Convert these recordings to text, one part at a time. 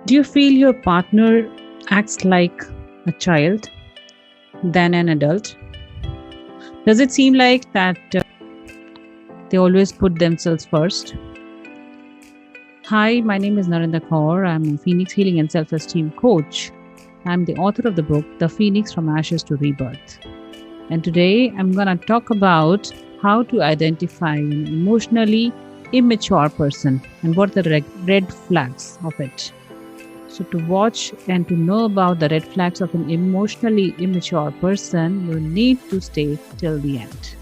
Do you feel your partner acts like a child than an adult? Does it seem like that they always put themselves first? Hi, my name is Narendra Kaur. I'm a Phoenix Healing and Self Esteem Coach. I'm the author of the book, The Phoenix from Ashes to Rebirth. And today I'm going to talk about how to identify an emotionally immature person and what are the red flags of it. So, to watch and to know about the red flags of an emotionally immature person, you need to stay till the end.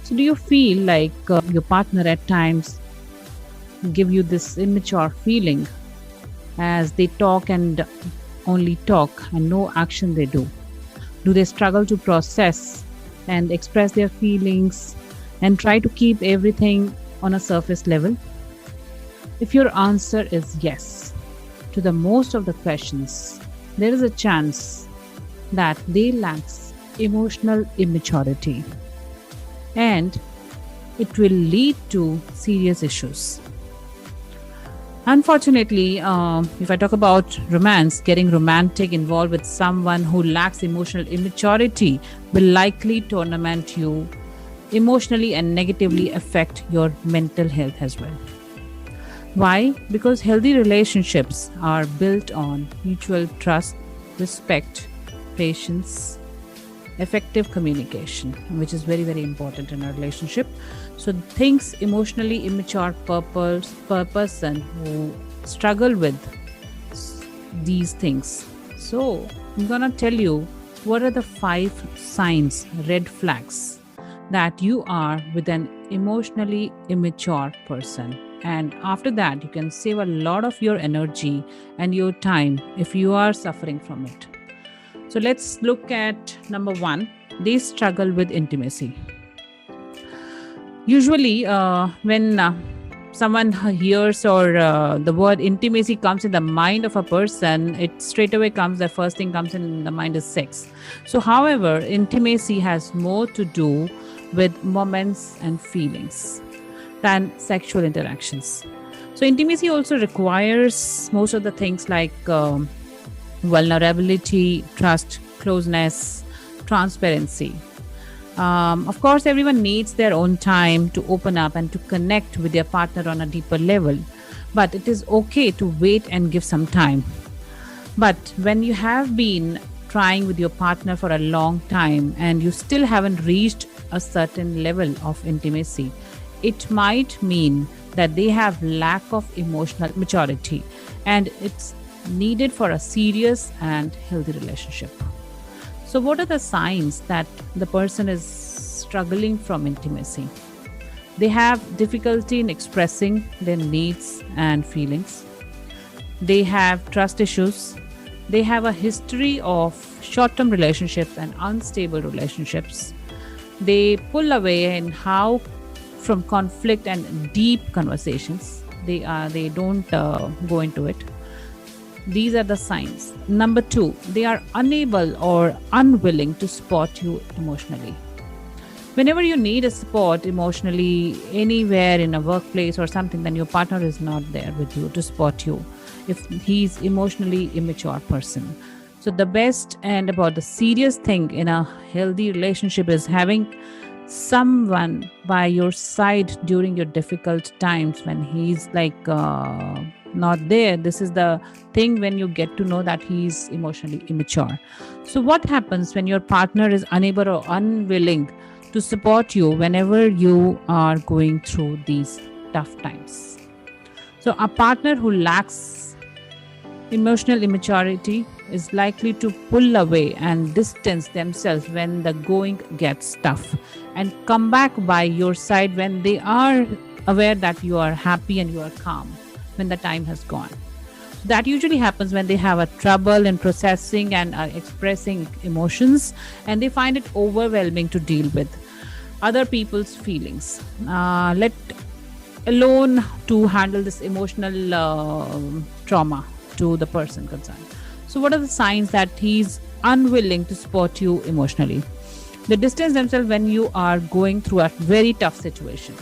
So, do you feel like your partner at times give you this immature feeling as they talk and only talk and no action they do? Do they struggle to process and express their feelings and try to keep everything on a surface level? If your answer is yes to the most of the questions, there is a chance that they lack emotional immaturity and it will lead to serious issues. Unfortunately, if I talk about romance, getting romantic involved with someone who lacks emotional immaturity will likely torment you emotionally and negatively affect your mental health as well. Why? Because healthy relationships are built on mutual trust, respect, patience, effective communication, which is very, very important in a relationship. So, things emotionally immature person who struggle with these things. So, I'm gonna tell you what are the 5 signs, red flags that you are with an emotionally immature person. And after that, you can save a lot of your energy and your time if you are suffering from it. So let's look at number 1. They struggle with intimacy. Usually, when someone hears or the word intimacy comes in the mind of a person, it straight away comes, the first thing comes in the mind is sex. So, however, intimacy has more to do with moments and feelings than sexual interactions. So, intimacy also requires most of the things like vulnerability, trust, closeness, transparency. Of course, everyone needs their own time to open up and to connect with their partner on a deeper level. But it is okay to wait and give some time. But when you have been trying with your partner for a long time and you still haven't reached a certain level of intimacy, it might mean that they have lack of emotional maturity and it's needed for a serious and healthy relationship. So, what are the signs that the person is struggling from intimacy? They have difficulty in expressing their needs and feelings. They have trust issues. They have a history of short term relationships and unstable relationships. They pull away in how from conflict and deep conversations. They don't go into it. These are the signs. Number 2, they are unable or unwilling to support you emotionally. Whenever you need a support emotionally, anywhere in a workplace or something, then your partner is not there with you to support you if he's emotionally immature person. So the best and about the serious thing in a healthy relationship is having someone by your side during your difficult times when he's like not there. This is the thing when you get to know that he's emotionally immature. So what happens when your partner is unable or unwilling to support you whenever you are going through these tough times? So a partner who lacks emotional immaturity is likely to pull away and distance themselves when the going gets tough and come back by your side when they are aware that you are happy and you are calm when the time has gone. That usually happens when they have a trouble in processing and expressing emotions and they find it overwhelming to deal with other people's feelings. Let alone to handle this emotional trauma to the person concerned. So, what are the signs that he's unwilling to support you emotionally? They distance themselves when you are going through a very tough situation.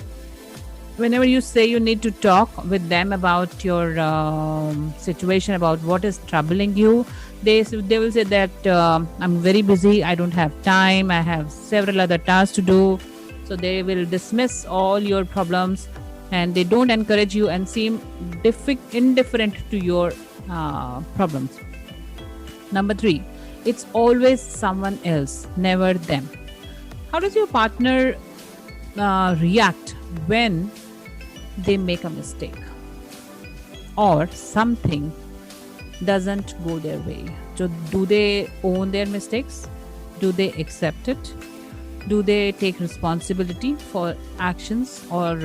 Whenever you say you need to talk with them about your situation, about what is troubling you, they will say that I'm very busy, I don't have time, I have several other tasks to do. So they will dismiss all your problems, and they don't encourage you and seem indifferent to your problems. Number 3, it's always someone else, never them. How does your partner react when they make a mistake or something doesn't go their way? So, do they own their mistakes? Do they accept it? Do they take responsibility for actions, or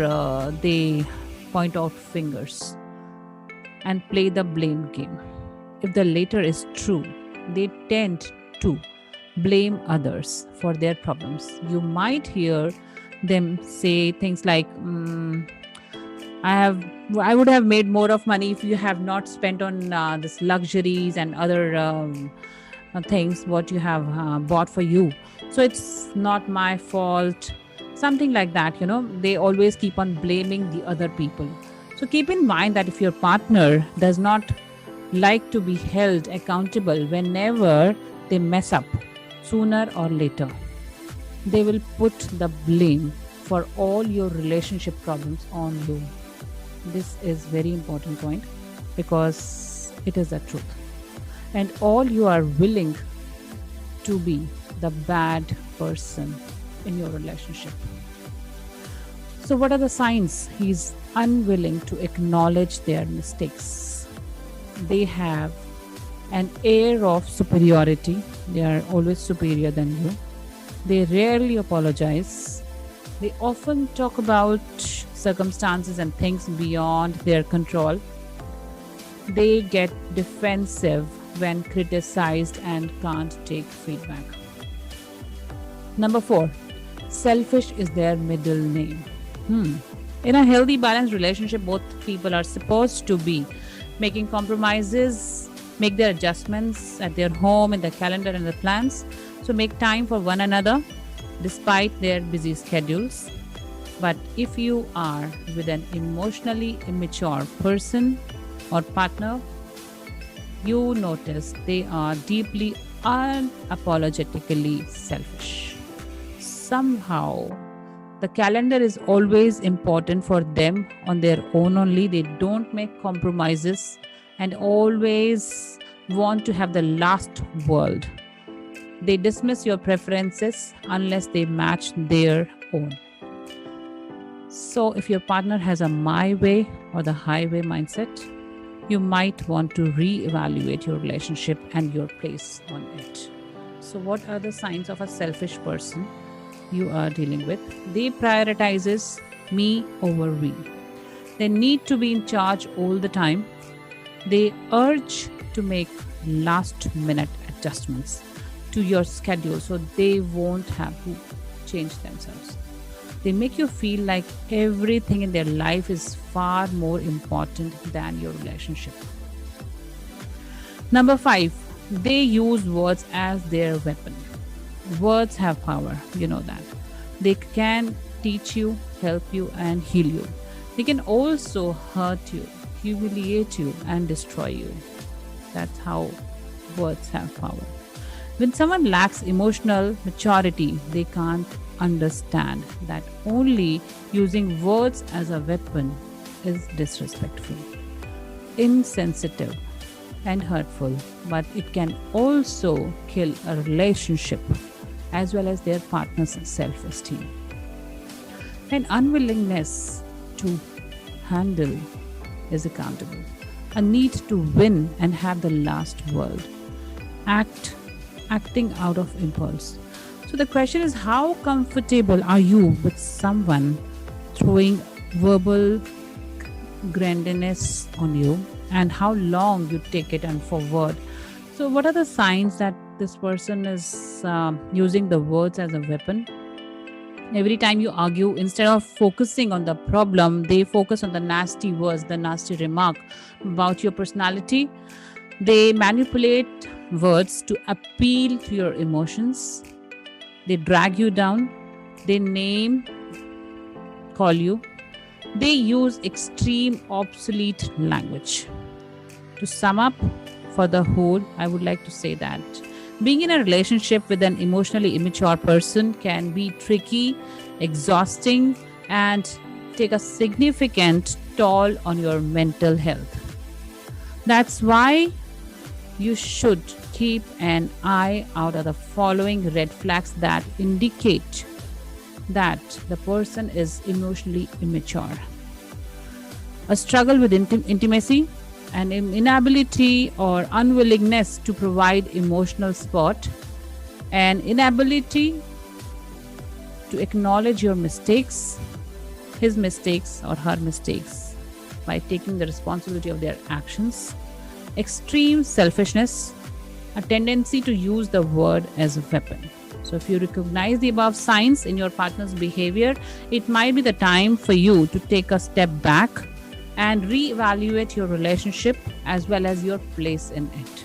they point out fingers and play the blame game? If the latter is true, they tend to blame others for their problems. You might hear them say things like, I have I would have made more of money if you have not spent on this luxuries and other things what you have bought for you. So it's not my fault. Something like that, they always keep on blaming the other people. So keep in mind that if your partner does not like to be held accountable whenever they mess up, sooner or later, they will put the blame for all your relationship problems on you. This is very important point because it is the truth. And all you are willing to be the bad person in your relationship. So what are the signs he's unwilling to acknowledge their mistakes? They have an air of superiority. They are always superior than you. They rarely apologize. They often talk about circumstances and things beyond their control. They get defensive when criticized and can't take feedback. Number 4, selfish is their middle name. In a healthy, balanced relationship, both people are supposed to be making compromises, make their adjustments at their home, in their calendar, and their plans. So make time for one another despite their busy schedules. But if you are with an emotionally immature person or partner, you notice they are deeply unapologetically selfish. Somehow, the calendar is always important for them on their own only. They don't make compromises and always want to have the last word. They dismiss your preferences unless they match their own. So, if your partner has a my way or the highway mindset, you might want to reevaluate your relationship and your place on it. So, what are the signs of a selfish person you are dealing with? They prioritizes me over we. They need to be in charge all the time. They urge to make last minute adjustments to your schedule so they won't have to change themselves. They make you feel like everything in their life is far more important than your relationship. Number 5, they use words as their weapon. Words have power, you know that. They can teach you, help you, and heal you. They can also hurt you, humiliate you, and destroy you. That's how words have power. When someone lacks emotional maturity, they can't understand that only using words as a weapon is disrespectful, insensitive, and hurtful, but it can also kill a relationship as well as their partner's self-esteem. An unwillingness to handle is accountable, a need to win and have the last word, acting out of impulse. So the question is, how comfortable are you with someone throwing verbal grandness on you, and how long you take it and forward? So what are the signs that this person is using the words as a weapon? Every time you argue, instead of focusing on the problem, they focus on the nasty words, the nasty remark about your personality. They manipulate words to appeal to your emotions. They drag you down. They name call you. They use extreme obsolete language. To sum up for the whole, I would like to say that being in a relationship with an emotionally immature person can be tricky, exhausting, and take a significant toll on your mental health. That's why you should keep an eye out of the following red flags that indicate that the person is emotionally immature: a struggle with intimacy, an inability or unwillingness to provide emotional support, an inability to acknowledge your mistakes, his mistakes or her mistakes, by taking the responsibility of their actions, extreme selfishness, a tendency to use the word as a weapon. So, if you recognize the above signs in your partner's behavior, it might be the time for you to take a step back and reevaluate your relationship as well as your place in it.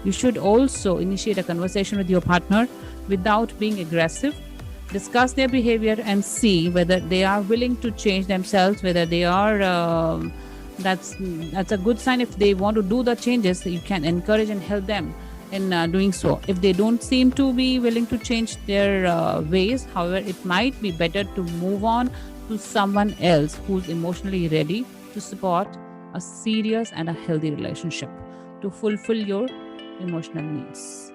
You should also initiate a conversation with your partner without being aggressive. Discuss their behavior and see whether they are willing to change themselves, whether they are. That's a good sign. If they want to do the changes, you can encourage and help them in doing so. If they don't seem to be willing to change their ways, however, it might be better to move on to someone else who's emotionally ready to support a serious and a healthy relationship to fulfill your emotional needs.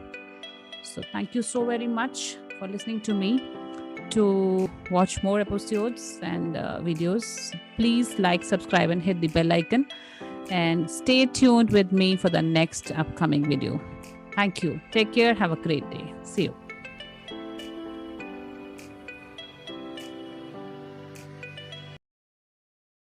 So, thank you so very much for listening to me. To watch more episodes and videos, please like, subscribe, and hit the bell icon. And stay tuned with me for the next upcoming video. Thank you. Take care. Have a great day.